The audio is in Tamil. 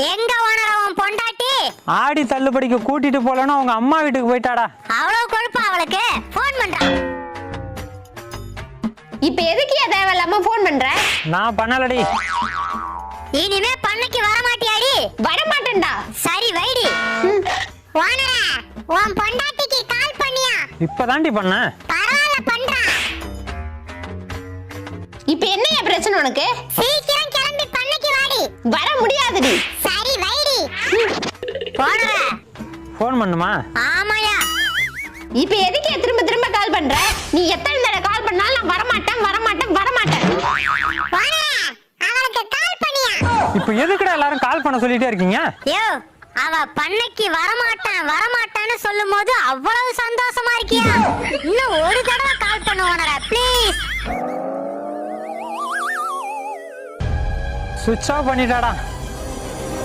எங்க ஓனர் உன் பொண்டாட்டி? ஆடி தள்ளுபடிக்கு கூட்டிட்டு போலன்னு அவங்க அம்மா வீட்டுக்கு போயிட்டாடா. அவ்வளவு கொழுப்பா அவளுக்கு? போன் பண்றா. இப்ப எதுக்கு தேவையில்லாம போன் பண்ற? நான் பண்ணலடி. இனிமே பண்ணைக்கு வர மாட்டியாடி? வர மாட்டேன்டா. சரி வைடி. ஓனரே, உன் பொண்டாட்டிக்கு கால் பண்ணியா? இப்பதாண்டி பண்ண. பரவாயில்ல பண்றா. இப்ப என்னைய பிரச்சனை உனக்கு? சீக்கிரம் கிளம்பி பண்ணைக்கு வாடி. வர முடியாதுடி. சரி வைடி. ஓனரே, போன் பண்ணுமா? ஆமாயா. இப்ப எதுக்கு திரும்ப திரும்ப கால் பண்ற? நீ எத்தனை தடவை கால் பண்ணாலும் நான் வர மாட்டேன் வர மாட்டேன் வர மாட்டேன். ஓனரே, அவளுக்கு கால் பண்ணியா? இப்போ எதுக்குடா எல்லாரும் கால் பண்ண சொல்லிட்டே இருக்கீங்க? யோ, அவ பண்ணைக்கு வரமாட்டான்னு சொல்லும்போது அவ்வளவு சந்தோஷமா இருக்கியா? இன்னும் ஒரு தடவை கால் பண்ணு ஓனரே, ப்ளீஸ். சுவிட்ச் ஆஃப் பண்ணிட்டாடா.